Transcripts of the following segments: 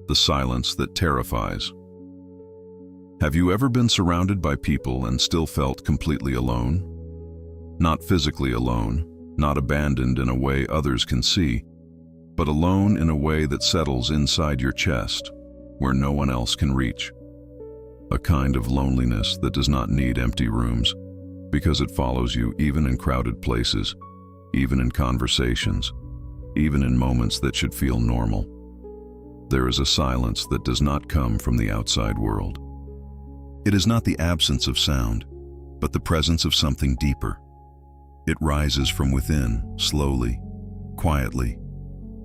the silence that terrifies. Have you ever been surrounded by people and still felt completely alone? Not physically alone, not abandoned in a way others can see, but alone in a way that settles inside your chest, where no one else can reach. A kind of loneliness that does not need empty rooms, because it follows you even in crowded places, even in conversations, even in moments that should feel normal. There is a silence that does not come from the outside world. It is not the absence of sound, but the presence of something deeper. It rises from within, slowly, quietly,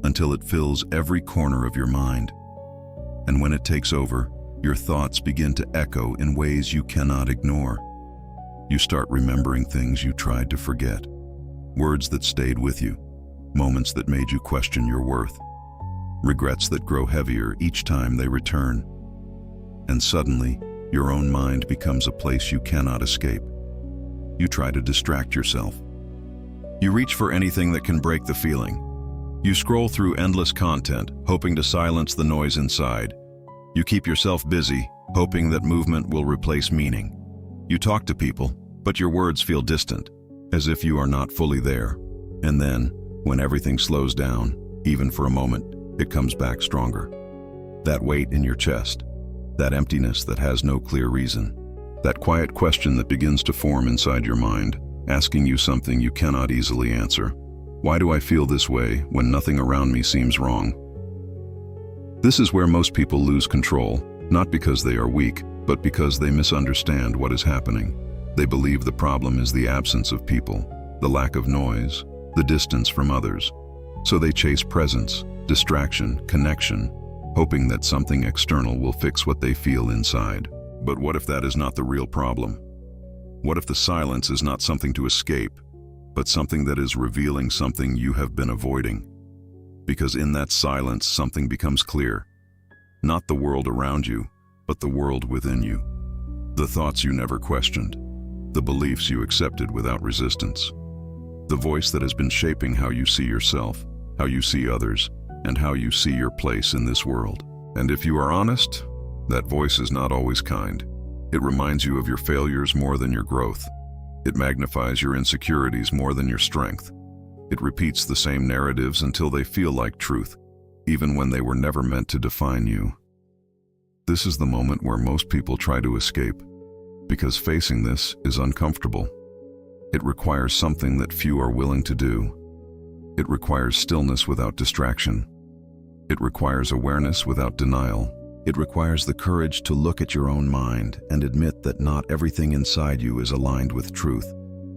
until it fills every corner of your mind. And when it takes over, your thoughts begin to echo in ways you cannot ignore. You start remembering things you tried to forget, words that stayed with you, moments that made you question your worth, regrets that grow heavier each time they return. And suddenly, your own mind becomes a place you cannot escape. You try to distract yourself. You reach for anything that can break the feeling. You scroll through endless content, hoping to silence the noise inside. You keep yourself busy, hoping that movement will replace meaning. You talk to people, but your words feel distant, as if you are not fully there. And then, when everything slows down, even for a moment, it comes back stronger. That weight in your chest, that emptiness that has no clear reason, that quiet question that begins to form inside your mind, asking you something you cannot easily answer. Why do I feel this way when nothing around me seems wrong? This is where most people lose control, not because they are weak, but because they misunderstand what is happening. They believe the problem is the absence of people, the lack of noise, the distance from others. So they chase presence, distraction, connection, hoping that something external will fix what they feel inside. But what if that is not the real problem? What if the silence is not something to escape, but something that is revealing something you have been avoiding? Because in that silence, something becomes clear. Not the world around you, but the world within you. The thoughts you never questioned, the beliefs you accepted without resistance. The voice that has been shaping how you see yourself, how you see others, and how you see your place in this world. And if you are honest, that voice is not always kind. It reminds you of your failures more than your growth. It magnifies your insecurities more than your strength. It repeats the same narratives until they feel like truth, even when they were never meant to define you. This is the moment where most people try to escape, because facing this is uncomfortable. It requires something that few are willing to do. It requires stillness without distraction. It requires awareness without denial. It requires the courage to look at your own mind and admit that not everything inside you is aligned with truth.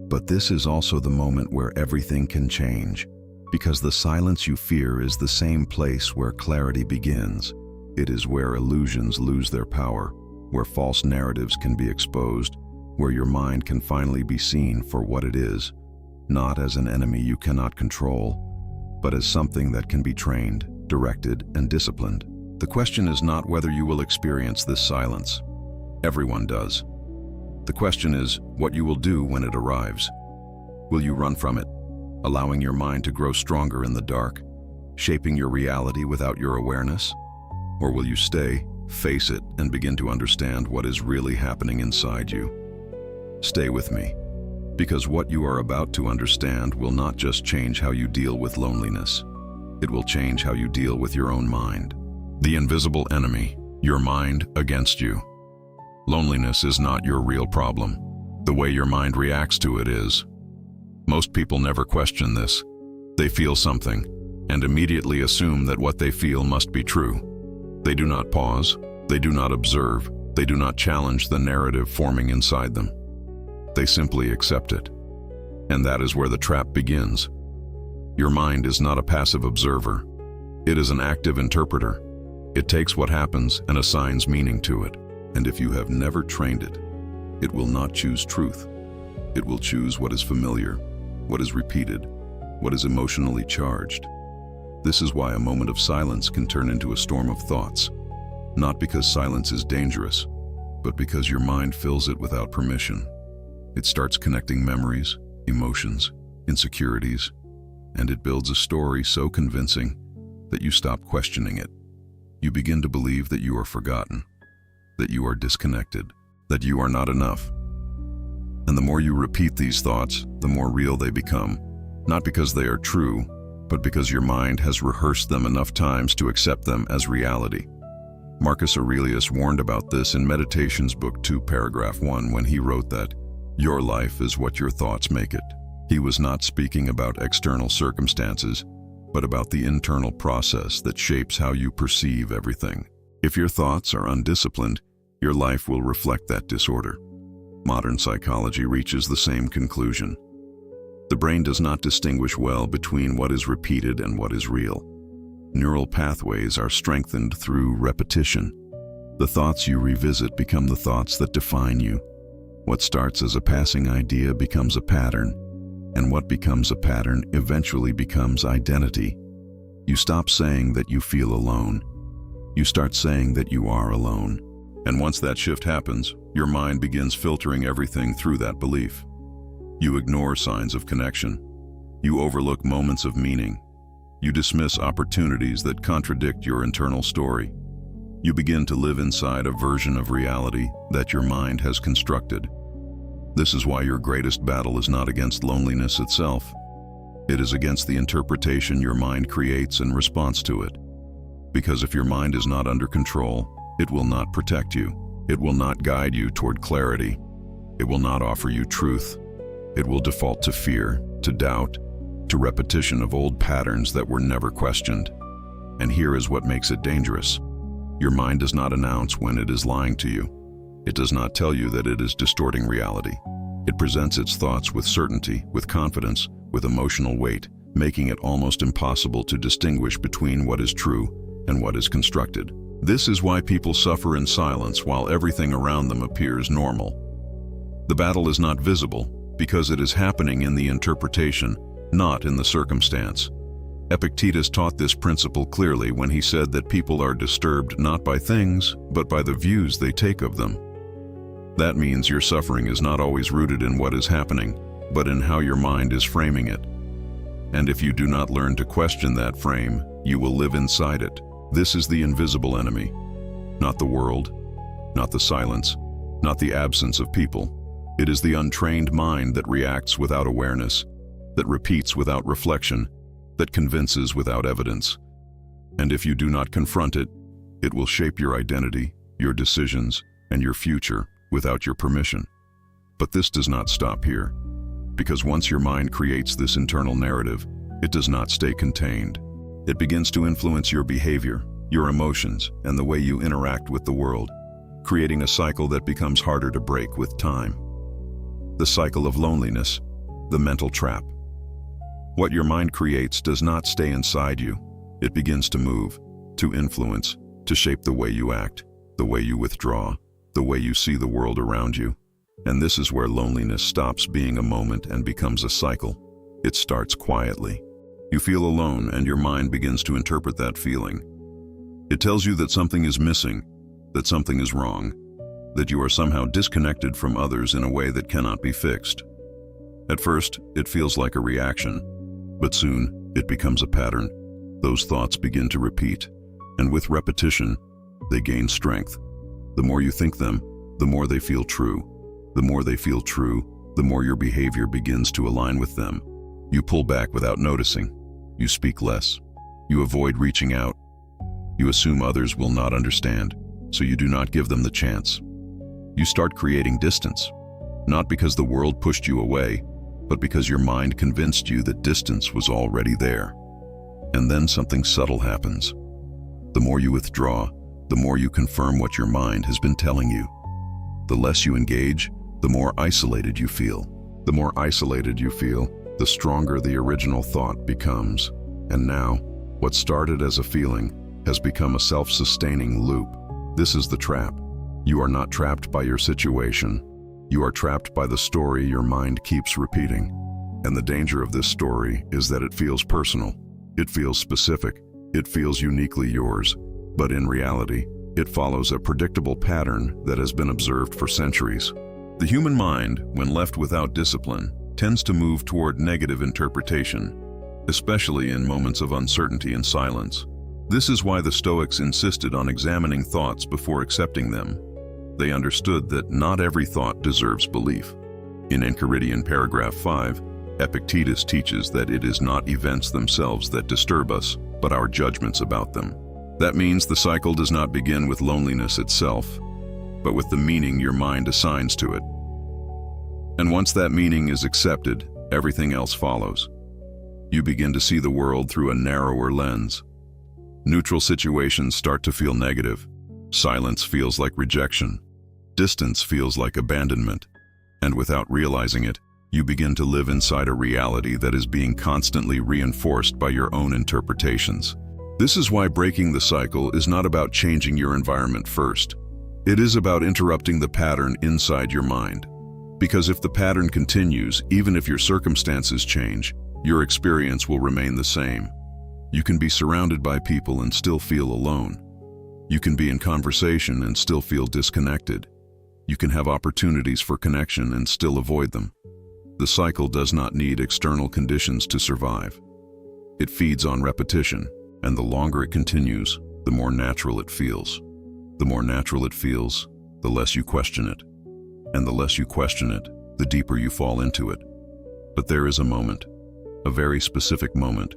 But this is also the moment where everything can change, because the silence you fear is the same place where clarity begins. It is where illusions lose their power, where false narratives can be exposed, where your mind can finally be seen for what it is, not as an enemy you cannot control, but as something that can be trained, directed, and disciplined. The question is not whether you will experience this silence. Everyone does. The question is what you will do when it arrives. Will you run from it, allowing your mind to grow stronger in the dark, shaping your reality without your awareness? Or will you stay, face it, and begin to understand what is really happening inside you? Stay with me, because what you are about to understand will not just change how you deal with loneliness. It will change how you deal with your own mind. The invisible enemy, your mind against you. Loneliness is not your real problem. The way your mind reacts to it is. Most people never question this. They feel something, and immediately assume that what they feel must be true. They do not pause, they do not observe, they do not challenge the narrative forming inside them. They simply accept it. And that is where the trap begins. Your mind is not a passive observer. It is an active interpreter. It takes what happens and assigns meaning to it. And if you have never trained it, it will not choose truth. It will choose what is familiar, what is repeated, what is emotionally charged. This is why a moment of silence can turn into a storm of thoughts. Not because silence is dangerous, but because your mind fills it without permission. It starts connecting memories, emotions, insecurities, and it builds a story so convincing that you stop questioning it. You begin to believe that you are forgotten, that you are disconnected, that you are not enough. And the more you repeat these thoughts, the more real they become, not because they are true, but because your mind has rehearsed them enough times to accept them as reality. Marcus Aurelius warned about this in Meditations Book 2, paragraph 1, when he wrote that, "Your life is what your thoughts make it." He was not speaking about external circumstances, but about the internal process that shapes how you perceive everything. If your thoughts are undisciplined, your life will reflect that disorder. Modern psychology reaches the same conclusion. The brain does not distinguish well between what is repeated and what is real. Neural pathways are strengthened through repetition. The thoughts you revisit become the thoughts that define you. What starts as a passing idea becomes a pattern, and what becomes a pattern eventually becomes identity. You stop saying that you feel alone. You start saying that you are alone. And once that shift happens, your mind begins filtering everything through that belief. You ignore signs of connection. You overlook moments of meaning. You dismiss opportunities that contradict your internal story. You begin to live inside a version of reality that your mind has constructed. This is why your greatest battle is not against loneliness itself. It is against the interpretation your mind creates in response to it. Because if your mind is not under control, it will not protect you. It will not guide you toward clarity. It will not offer you truth. It will default to fear, to doubt, to repetition of old patterns that were never questioned. And here is what makes it dangerous. Your mind does not announce when it is lying to you. It does not tell you that it is distorting reality. It presents its thoughts with certainty, with confidence, with emotional weight, making it almost impossible to distinguish between what is true and what is constructed. This is why people suffer in silence while everything around them appears normal. The battle is not visible because it is happening in the interpretation, not in the circumstance. Epictetus taught this principle clearly when he said that people are disturbed not by things, but by the views they take of them. That means your suffering is not always rooted in what is happening, but in how your mind is framing it. And if you do not learn to question that frame, you will live inside it. This is the invisible enemy. Not the world, not the silence, not the absence of people. It is the untrained mind that reacts without awareness, that repeats without reflection, that convinces without evidence. And if you do not confront it, it will shape your identity, your decisions, and your future without your permission. But this does not stop here, because once your mind creates this internal narrative, it does not stay contained. It begins to influence your behavior, your emotions, and the way you interact with the world, creating a cycle that becomes harder to break with time. The cycle of loneliness, the mental trap. What your mind creates does not stay inside you. It begins to move, to influence, to shape the way you act, the way you withdraw, the way you see the world around you. And this is where loneliness stops being a moment and becomes a cycle. It starts quietly. You feel alone, and your mind begins to interpret that feeling. It tells you that something is missing, that something is wrong, that you are somehow disconnected from others in a way that cannot be fixed. At first, it feels like a reaction, but soon it becomes a pattern. Those thoughts begin to repeat, and with repetition, they gain strength. The more you think them, the more they feel true. The more they feel true, the more your behavior begins to align with them. You pull back without noticing. You speak less. You avoid reaching out. You assume others will not understand, so you do not give them the chance. You start creating distance, not because the world pushed you away, but because your mind convinced you that distance was already there. And then something subtle happens. The more you withdraw, the more you confirm what your mind has been telling you. The less you engage, the more isolated you feel. The more isolated you feel, the stronger the original thought becomes. And now, what started as a feeling has become a self-sustaining loop. This is the trap. You are not trapped by your situation. You are trapped by the story your mind keeps repeating. And the danger of this story is that it feels personal. It feels specific. It feels uniquely yours. But in reality, it follows a predictable pattern that has been observed for centuries. The human mind, when left without discipline, tends to move toward negative interpretation, especially in moments of uncertainty and silence. This is why the Stoics insisted on examining thoughts before accepting them. They understood that not every thought deserves belief. In Enchiridion paragraph 5, Epictetus teaches that it is not events themselves that disturb us, but our judgments about them. That means the cycle does not begin with loneliness itself, but with the meaning your mind assigns to it. And once that meaning is accepted, everything else follows. You begin to see the world through a narrower lens. Neutral situations start to feel negative. Silence feels like rejection. Distance feels like abandonment. And without realizing it, you begin to live inside a reality that is being constantly reinforced by your own interpretations. This is why breaking the cycle is not about changing your environment first. It is about interrupting the pattern inside your mind. Because if the pattern continues, even if your circumstances change, your experience will remain the same. You can be surrounded by people and still feel alone. You can be in conversation and still feel disconnected. You can have opportunities for connection and still avoid them. The cycle does not need external conditions to survive. It feeds on repetition, and the longer it continues, the more natural it feels. The more natural it feels, the less you question it. And the less you question it, the deeper you fall into it. But there is a moment, a very specific moment,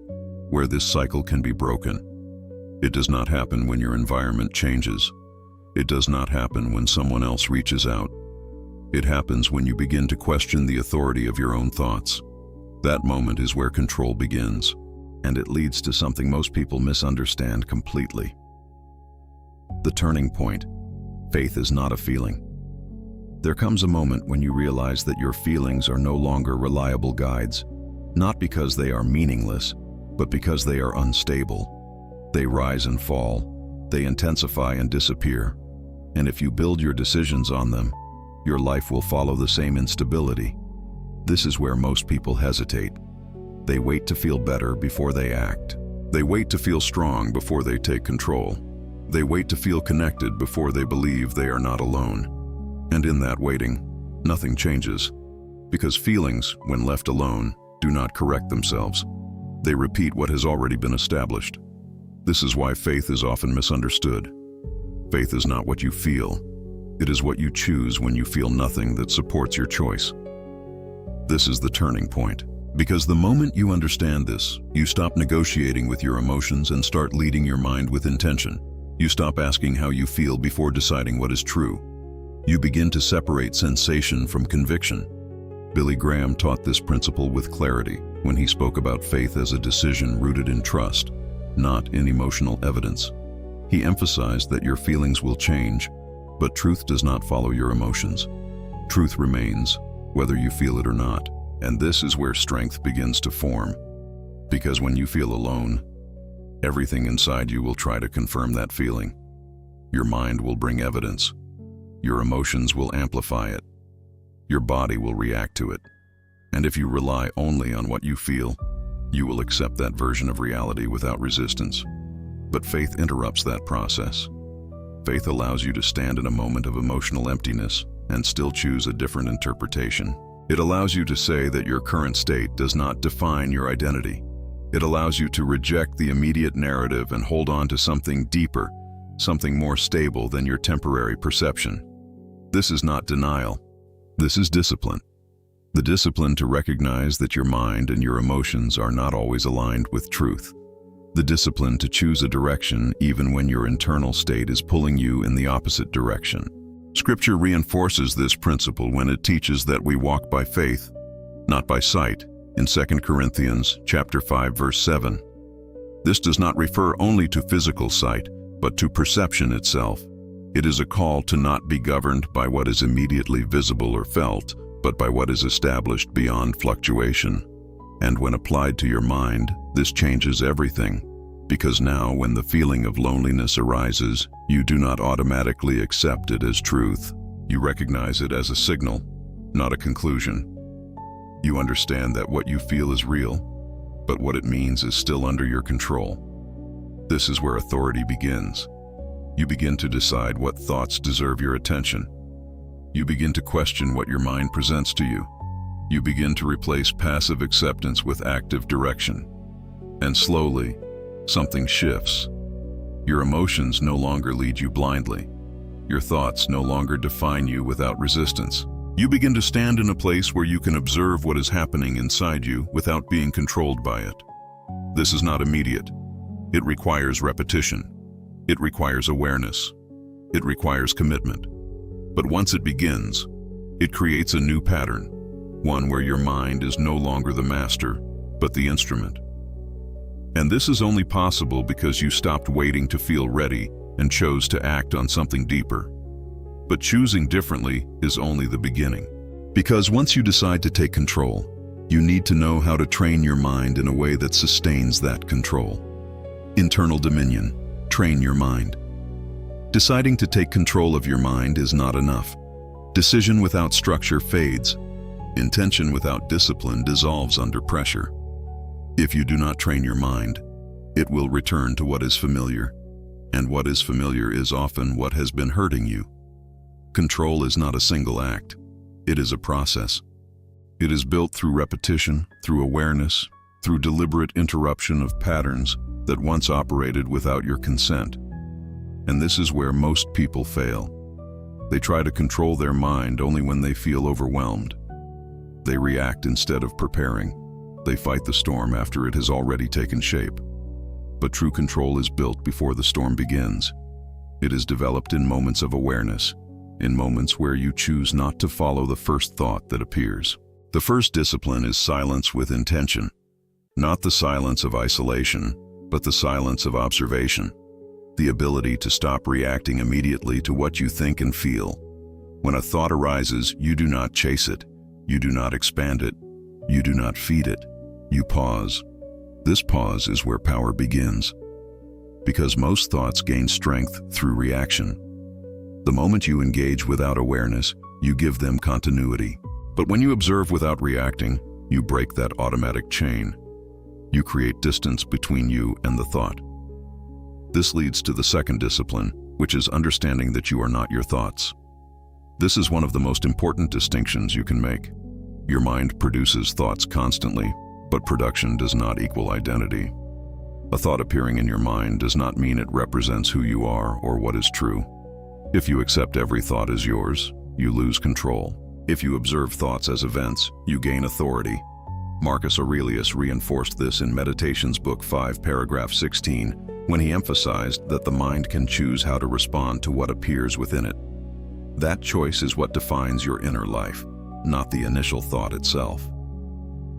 where this cycle can be broken. It does not happen when your environment changes. It does not happen when someone else reaches out. It happens when you begin to question the authority of your own thoughts. That moment is where control begins, and it leads to something most people misunderstand completely. The turning point. Faith is not a feeling. There comes a moment when you realize that your feelings are no longer reliable guides, not because they are meaningless, but because they are unstable. They rise and fall, they intensify and disappear. And if you build your decisions on them, your life will follow the same instability. This is where most people hesitate. They wait to feel better before they act. They wait to feel strong before they take control. They wait to feel connected before they believe they are not alone. And in that waiting, nothing changes. Because feelings, when left alone, do not correct themselves. They repeat what has already been established. This is why faith is often misunderstood. Faith is not what you feel. It is what you choose when you feel nothing that supports your choice. This is the turning point. Because the moment you understand this, you stop negotiating with your emotions and start leading your mind with intention. You stop asking how you feel before deciding what is true. You begin to separate sensation from conviction. Billy Graham taught this principle with clarity when he spoke about faith as a decision rooted in trust, not in emotional evidence. He emphasized that your feelings will change, but truth does not follow your emotions. Truth remains, whether you feel it or not. And this is where strength begins to form. Because when you feel alone, everything inside you will try to confirm that feeling. Your mind will bring evidence. Your emotions will amplify it. Your body will react to it. And if you rely only on what you feel, you will accept that version of reality without resistance. But faith interrupts that process. Faith allows you to stand in a moment of emotional emptiness and still choose a different interpretation. It allows you to say that your current state does not define your identity. It allows you to reject the immediate narrative and hold on to something deeper, something more stable than your temporary perception. This is not denial. This is discipline. The discipline to recognize that your mind and your emotions are not always aligned with truth. The discipline to choose a direction even when your internal state is pulling you in the opposite direction. Scripture reinforces this principle when it teaches that we walk by faith, not by sight, in 2 Corinthians chapter 5, verse 7. This does not refer only to physical sight, but to perception itself. It is a call to not be governed by what is immediately visible or felt, but by what is established beyond fluctuation. And when applied to your mind, this changes everything. Because now, when the feeling of loneliness arises, you do not automatically accept it as truth. You recognize it as a signal, not a conclusion. You understand that what you feel is real, but what it means is still under your control. This is where authority begins. You begin to decide what thoughts deserve your attention. You begin to question what your mind presents to you. You begin to replace passive acceptance with active direction. And slowly, something shifts. Your emotions no longer lead you blindly. Your thoughts no longer define you without resistance. You begin to stand in a place where you can observe what is happening inside you without being controlled by it. This is not immediate. It requires repetition. It requires awareness. It requires commitment. But once it begins, it creates a new pattern, one where your mind is no longer the master, but the instrument. And this is only possible because you stopped waiting to feel ready and chose to act on something deeper. But choosing differently is only the beginning. Because once you decide to take control, you need to know how to train your mind in a way that sustains that control. Internal dominion. Train your mind. Deciding to take control of your mind is not enough. Decision without structure fades. Intention without discipline dissolves under pressure. If you do not train your mind, it will return to what is familiar, and what is familiar is often what has been hurting you. Control is not a single act. It is a process. It is built through repetition, through awareness, through deliberate interruption of patterns that once operated without your consent. And this is where most people fail. They try to control their mind only when they feel overwhelmed. They react instead of preparing. They fight the storm after it has already taken shape. But true control is built before the storm begins. It is developed in moments of awareness, in moments where you choose not to follow the first thought that appears. The first discipline is silence with intention. Not the silence of isolation, but the silence of observation. The ability to stop reacting immediately to what you think and feel. When a thought arises, you do not chase it. You do not expand it. You do not feed it. You pause. This pause is where power begins. Because most thoughts gain strength through reaction. The moment you engage without awareness, you give them continuity. But when you observe without reacting, you break that automatic chain. You create distance between you and the thought. This leads to the second discipline, which is understanding that you are not your thoughts. This is one of the most important distinctions you can make. Your mind produces thoughts constantly, but production does not equal identity. A thought appearing in your mind does not mean it represents who you are or what is true. If you accept every thought as yours, you lose control. If you observe thoughts as events, you gain authority. Marcus Aurelius reinforced this in Meditations Book 5, paragraph 16, when he emphasized that the mind can choose how to respond to what appears within it. That choice is what defines your inner life, not the initial thought itself.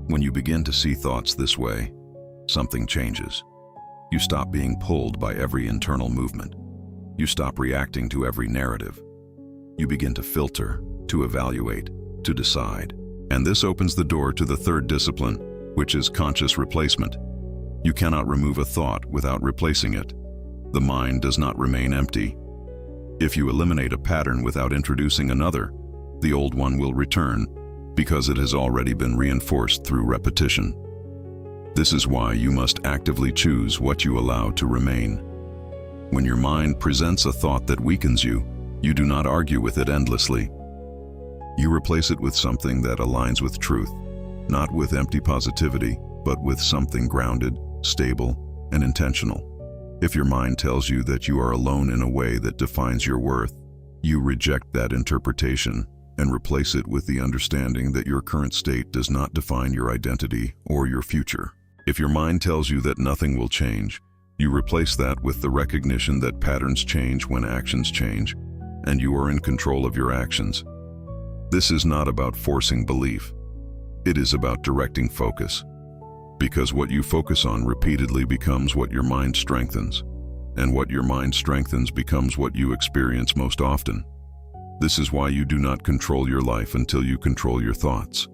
When you begin to see thoughts this way, something changes. You stop being pulled by every internal movement. You stop reacting to every narrative. You begin to filter, to evaluate, to decide. And this opens the door to the third discipline, which is conscious replacement. You cannot remove a thought without replacing it. The mind does not remain empty. If you eliminate a pattern without introducing another, the old one will return because it has already been reinforced through repetition. This is why you must actively choose what you allow to remain. When your mind presents a thought that weakens you, you do not argue with it endlessly. You replace it with something that aligns with truth, not with empty positivity, but with something grounded, stable, and intentional. If your mind tells you that you are alone in a way that defines your worth, you reject that interpretation and replace it with the understanding that your current state does not define your identity or your future. If your mind tells you that nothing will change, you replace that with the recognition that patterns change when actions change, and you are in control of your actions. This is not about forcing belief. It is about directing focus. Because what you focus on repeatedly becomes what your mind strengthens, and what your mind strengthens becomes what you experience most often. This is why you do not control your life until you control your thoughts.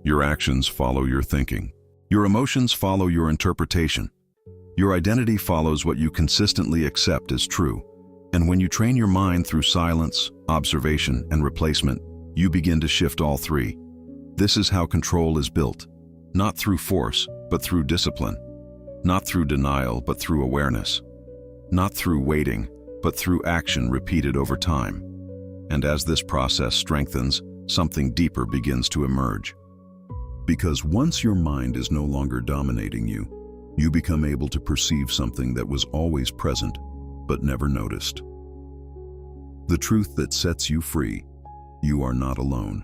Your actions follow your thinking. Your emotions follow your interpretation. Your identity follows what you consistently accept as true. And when you train your mind through silence, observation, and replacement, you begin to shift all three. This is how control is built. Not through force, but through discipline. Not through denial, but through awareness. Not through waiting, but through action repeated over time. And as this process strengthens, something deeper begins to emerge. Because once your mind is no longer dominating you, you become able to perceive something that was always present, but never noticed. The truth that sets you free: you are not alone.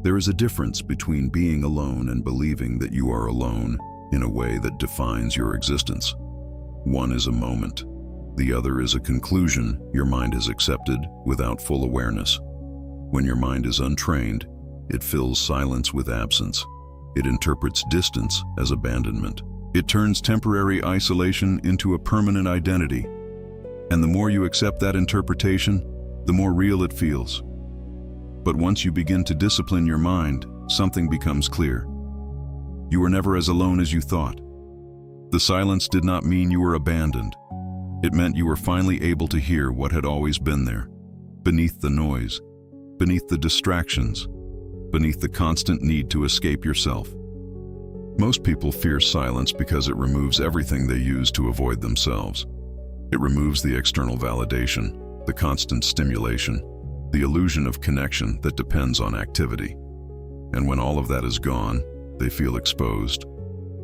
There is a difference between being alone and believing that you are alone in a way that defines your existence. One is a moment. The other is a conclusion your mind has accepted without full awareness. When your mind is untrained, it fills silence with absence. It interprets distance as abandonment. It turns temporary isolation into a permanent identity. And the more you accept that interpretation, the more real it feels. But once you begin to discipline your mind, something becomes clear. You were never as alone as you thought. The silence did not mean you were abandoned. It meant you were finally able to hear what had always been there, beneath the noise, beneath the distractions, beneath the constant need to escape yourself. Most people fear silence because it removes everything they use to avoid themselves. It removes the external validation, the constant stimulation, the illusion of connection that depends on activity. And when all of that is gone, they feel exposed.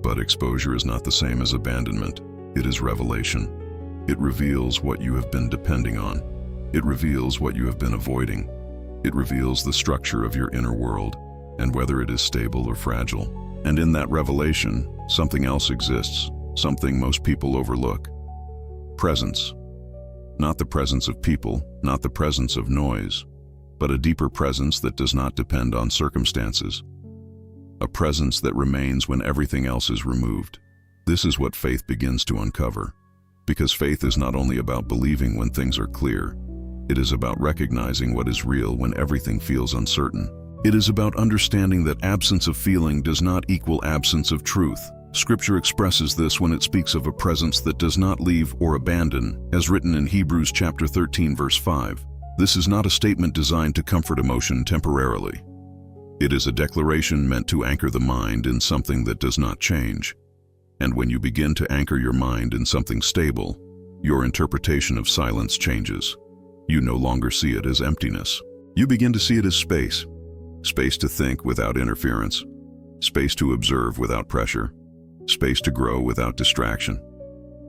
But exposure is not the same as abandonment. It is revelation. It reveals what you have been depending on. It reveals what you have been avoiding. It reveals the structure of your inner world and whether it is stable or fragile. And in that revelation, something else exists, something most people overlook. Presence. Not the presence of people, not the presence of noise, but a deeper presence that does not depend on circumstances. A presence that remains when everything else is removed. This is what faith begins to uncover. Because faith is not only about believing when things are clear, it is about recognizing what is real when everything feels uncertain. It is about understanding that absence of feeling does not equal absence of truth. Scripture expresses this when it speaks of a presence that does not leave or abandon, as written in Hebrews chapter 13, verse 5. This is not a statement designed to comfort emotion temporarily. It is a declaration meant to anchor the mind in something that does not change. And when you begin to anchor your mind in something stable, your interpretation of silence changes. You no longer see it as emptiness. You begin to see it as space. Space to think without interference. Space to observe without pressure. Space to grow without distraction.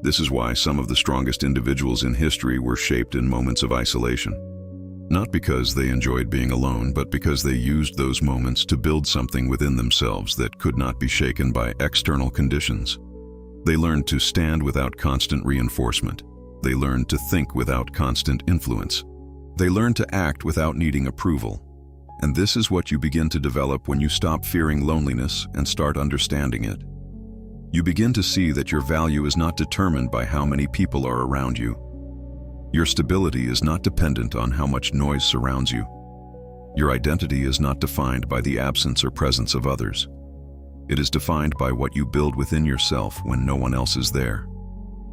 This is why some of the strongest individuals in history were shaped in moments of isolation. Not because they enjoyed being alone, but because they used those moments to build something within themselves that could not be shaken by external conditions. They learned to stand without constant reinforcement. They learned to think without constant influence. They learned to act without needing approval. And this is what you begin to develop when you stop fearing loneliness and start understanding it. You begin to see that your value is not determined by how many people are around you. Your stability is not dependent on how much noise surrounds you. Your identity is not defined by the absence or presence of others. It is defined by what you build within yourself when no one else is there.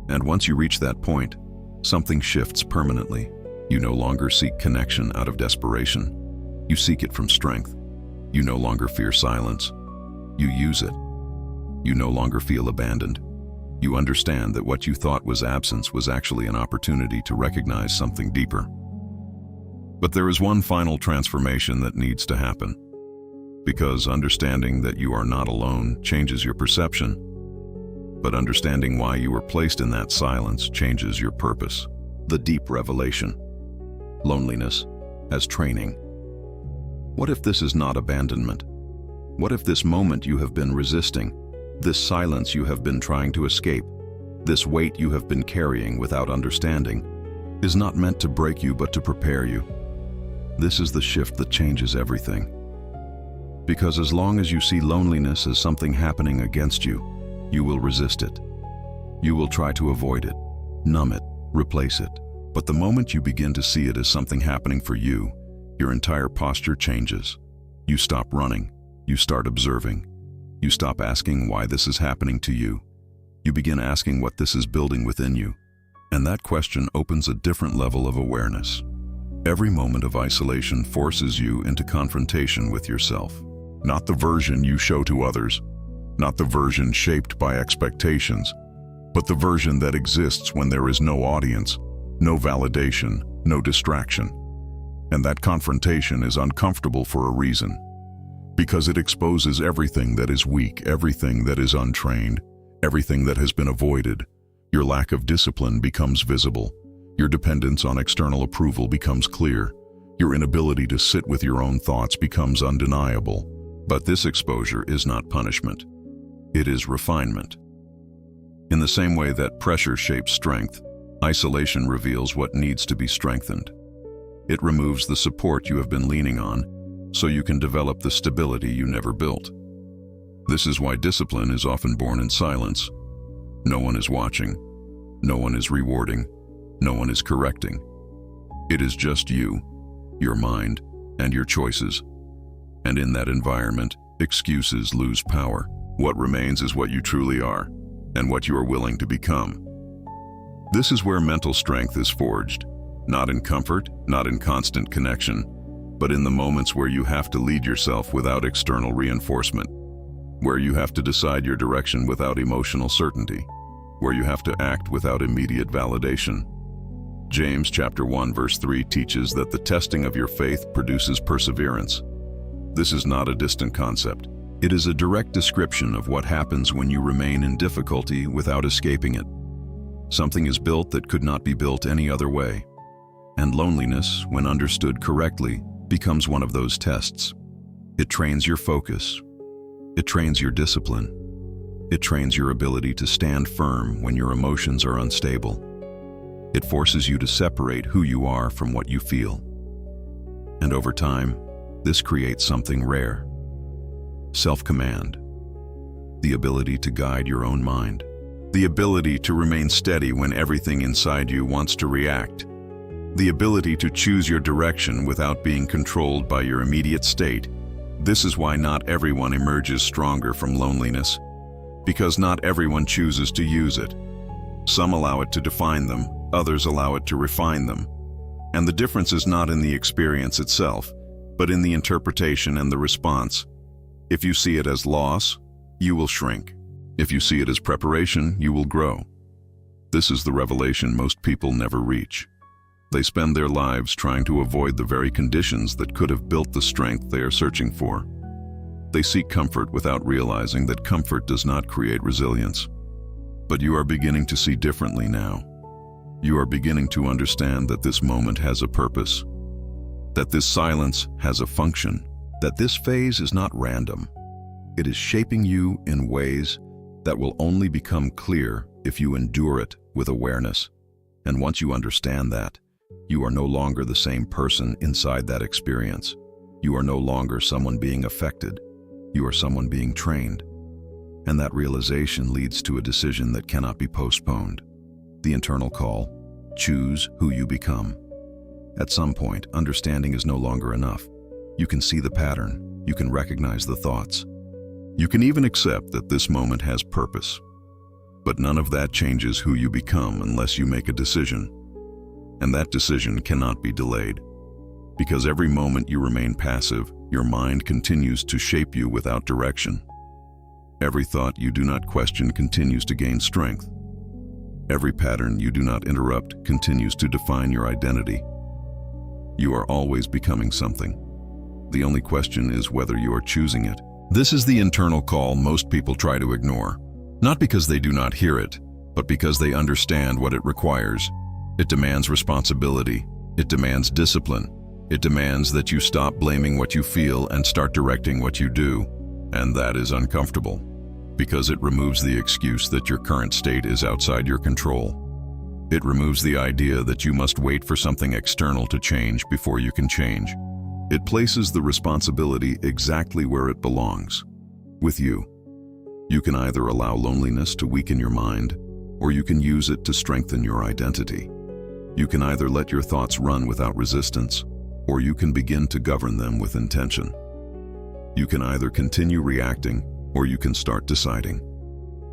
And once you reach that point, something shifts permanently. You no longer seek connection out of desperation. You seek it from strength. You no longer fear silence. You use it. You no longer feel abandoned. You understand that what you thought was absence was actually an opportunity to recognize something deeper. But there is one final transformation that needs to happen. Because understanding that you are not alone changes your perception, but understanding why you were placed in that silence changes your purpose. The deep revelation. Loneliness as training. What if this is not abandonment? What if this moment you have been resisting, this silence you have been trying to escape, this weight you have been carrying without understanding, is not meant to break you but to prepare you? This is the shift that changes everything. Because as long as you see loneliness as something happening against you, you will resist it. You will try to avoid it, numb it, replace it. But the moment you begin to see it as something happening for you, your entire posture changes. You stop running. You start observing. You stop asking why this is happening to you. You begin asking what this is building within you. And that question opens a different level of awareness. Every moment of isolation forces you into confrontation with yourself. Not the version you show to others, not the version shaped by expectations, but the version that exists when there is no audience, no validation, no distraction. And that confrontation is uncomfortable for a reason. Because it exposes everything that is weak, everything that is untrained, everything that has been avoided. Your lack of discipline becomes visible. Your dependence on external approval becomes clear. Your inability to sit with your own thoughts becomes undeniable. But this exposure is not punishment. It is refinement. In the same way that pressure shapes strength, isolation reveals what needs to be strengthened. It removes the support you have been leaning on, so you can develop the stability you never built. This is why discipline is often born in silence. No one is watching. No one is rewarding. No one is correcting. It is just you, your mind, and your choices. And in that environment, excuses lose power. What remains is what you truly are, and what you are willing to become. This is where mental strength is forged, not in comfort, not in constant connection, but in the moments where you have to lead yourself without external reinforcement, where you have to decide your direction without emotional certainty, where you have to act without immediate validation. James chapter 1 verse 3 teaches that the testing of your faith produces perseverance. This is not a distant concept. It is a direct description of what happens when you remain in difficulty without escaping it. Something is built that could not be built any other way. And loneliness, when understood correctly, becomes one of those tests. It trains your focus. It trains your discipline. It trains your ability to stand firm when your emotions are unstable. It forces you to separate who you are from what you feel. And over time, this creates something rare. Self-command. The ability to guide your own mind. The ability to remain steady when everything inside you wants to react. The ability to choose your direction without being controlled by your immediate state. This is why not everyone emerges stronger from loneliness, because not everyone chooses to use it. Some allow it to define them, others allow it to refine them. And the difference is not in the experience itself, but in the interpretation and the response. If you see it as loss, you will shrink. If you see it as preparation, you will grow. This is the revelation most people never reach. They spend their lives trying to avoid the very conditions that could have built the strength they are searching for. They seek comfort without realizing that comfort does not create resilience. But you are beginning to see differently now. You are beginning to understand that this moment has a purpose, that this silence has a function, that this phase is not random. It is shaping you in ways that will only become clear if you endure it with awareness. And once you understand that, you are no longer the same person inside that experience. You are no longer someone being affected. You are someone being trained. And that realization leads to a decision that cannot be postponed. The internal call: choose who you become. At some point, understanding is no longer enough. You can see the pattern. You can recognize the thoughts. You can even accept that this moment has purpose. But none of that changes who you become unless you make a decision. And that decision cannot be delayed. Because every moment you remain passive, your mind continues to shape you without direction. Every thought you do not question continues to gain strength. Every pattern you do not interrupt continues to define your identity. You are always becoming something. The only question is whether you are choosing it. This is the internal call most people try to ignore. Not because they do not hear it, but because they understand what it requires. It demands responsibility. It demands discipline. It demands that you stop blaming what you feel and start directing what you do. And that is uncomfortable, because it removes the excuse that your current state is outside your control. It removes the idea that you must wait for something external to change before you can change. It places the responsibility exactly where it belongs, with you. You can either allow loneliness to weaken your mind, or you can use it to strengthen your identity. You can either let your thoughts run without resistance, or you can begin to govern them with intention. You can either continue reacting, or you can start deciding.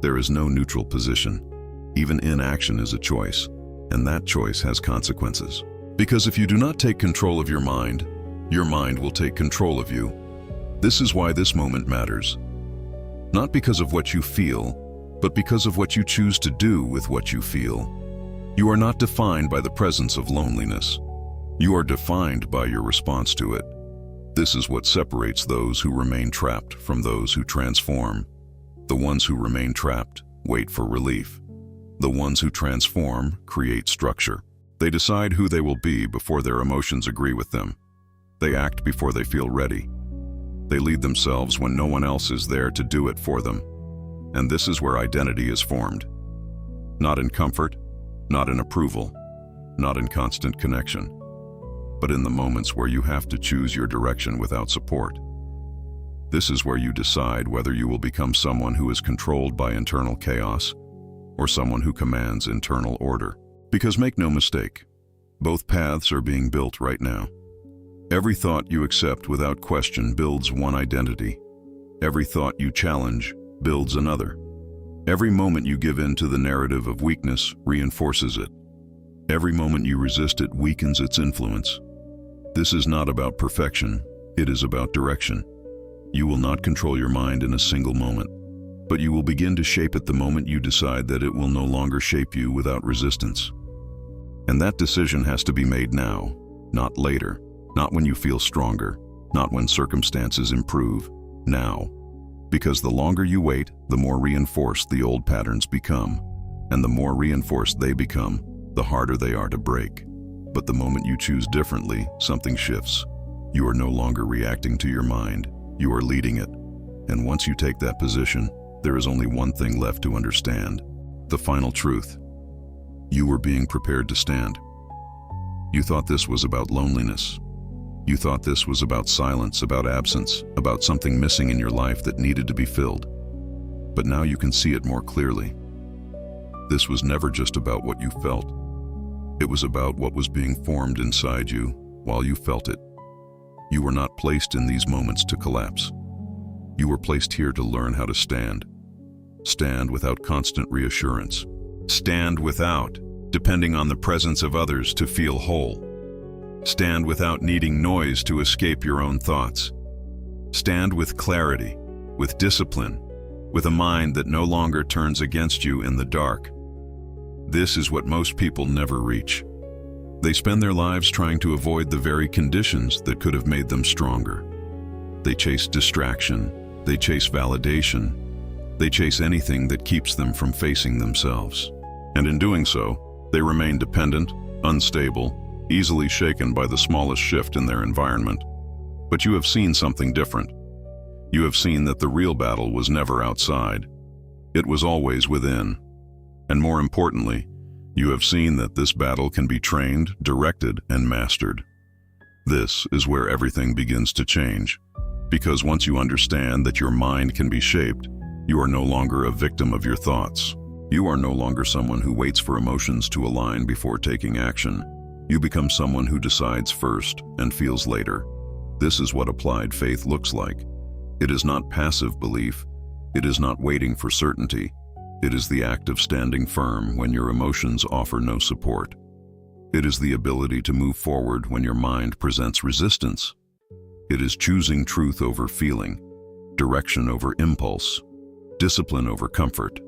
There is no neutral position. Even inaction is a choice, and that choice has consequences. Because if you do not take control of your mind will take control of you. This is why this moment matters. Not because of what you feel, but because of what you choose to do with what you feel. You are not defined by the presence of loneliness. You are defined by your response to it. This is what separates those who remain trapped from those who transform. The ones who remain trapped wait for relief. The ones who transform create structure. They decide who they will be before their emotions agree with them. They act before they feel ready. They lead themselves when no one else is there to do it for them. And this is where identity is formed. Not in comfort, not in approval, not in constant connection, but in the moments where you have to choose your direction without support. This is where you decide whether you will become someone who is controlled by internal chaos or someone who commands internal order. Because make no mistake, both paths are being built right now. Every thought you accept without question builds one identity. Every thought you challenge builds another. Every moment you give in to the narrative of weakness reinforces it. Every moment you resist it weakens its influence. This is not about perfection, it is about direction. You will not control your mind in a single moment, but you will begin to shape it the moment you decide that it will no longer shape you without resistance. And that decision has to be made now, not later, not when you feel stronger, not when circumstances improve, now. Because the longer you wait, the more reinforced the old patterns become, and the more reinforced they become, the harder they are to break. But the moment you choose differently, something shifts. You are no longer reacting to your mind, you are leading it. And once you take that position, there is only one thing left to understand: the final truth. You were being prepared to stand. You thought this was about loneliness. You thought this was about silence, about absence, about something missing in your life that needed to be filled. But now you can see it more clearly. This was never just about what you felt. It was about what was being formed inside you while you felt it. You were not placed in these moments to collapse. You were placed here to learn how to stand. Stand without constant reassurance. Stand without depending on the presence of others to feel whole. Stand without needing noise to escape your own thoughts. Stand with clarity, with discipline, with a mind that no longer turns against you in the dark. This is what most people never reach. They spend their lives trying to avoid the very conditions that could have made them stronger. They chase distraction, they chase validation, they chase anything that keeps them from facing themselves. And in doing so, they remain dependent, unstable, easily shaken by the smallest shift in their environment. But you have seen something different. You have seen that the real battle was never outside. It was always within. And more importantly, you have seen that this battle can be trained, directed, and mastered. This is where everything begins to change. Because once you understand that your mind can be shaped, you are no longer a victim of your thoughts. You are no longer someone who waits for emotions to align before taking action. You become someone who decides first and feels later. This is what applied faith looks like. It is not passive belief. It is not waiting for certainty. It is the act of standing firm when your emotions offer no support. It is the ability to move forward when your mind presents resistance. It is choosing truth over feeling, direction over impulse, discipline over comfort.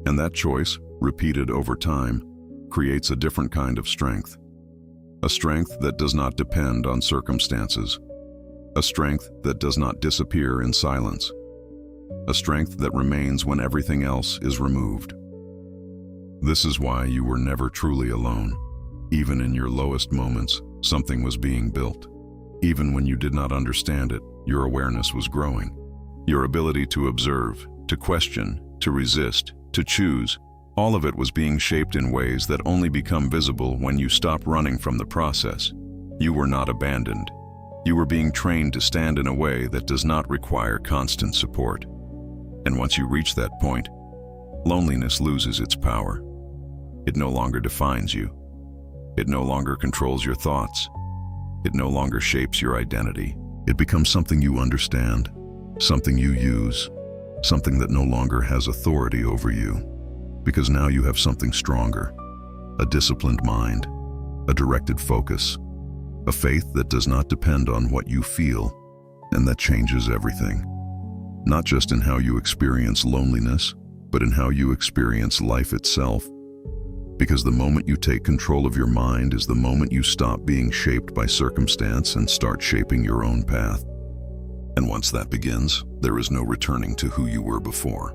And that choice, repeated over time, creates a different kind of strength. A strength that does not depend on circumstances. A strength that does not disappear in silence. A strength that remains when everything else is removed. This is why you were never truly alone. Even in your lowest moments, something was being built. Even when you did not understand it, your awareness was growing. Your ability to observe, to question, to resist, to choose, all of it was being shaped in ways that only become visible when you stop running from the process. You were not abandoned. You were being trained to stand in a way that does not require constant support. And once you reach that point, loneliness loses its power. It no longer defines you. It no longer controls your thoughts. It no longer shapes your identity. It becomes something you understand, something you use, something that no longer has authority over you. Because now you have something stronger, a disciplined mind, a directed focus, a faith that does not depend on what you feel, and that changes everything. Not just in how you experience loneliness, but in how you experience life itself. Because the moment you take control of your mind is the moment you stop being shaped by circumstance and start shaping your own path. And once that begins, there is no returning to who you were before.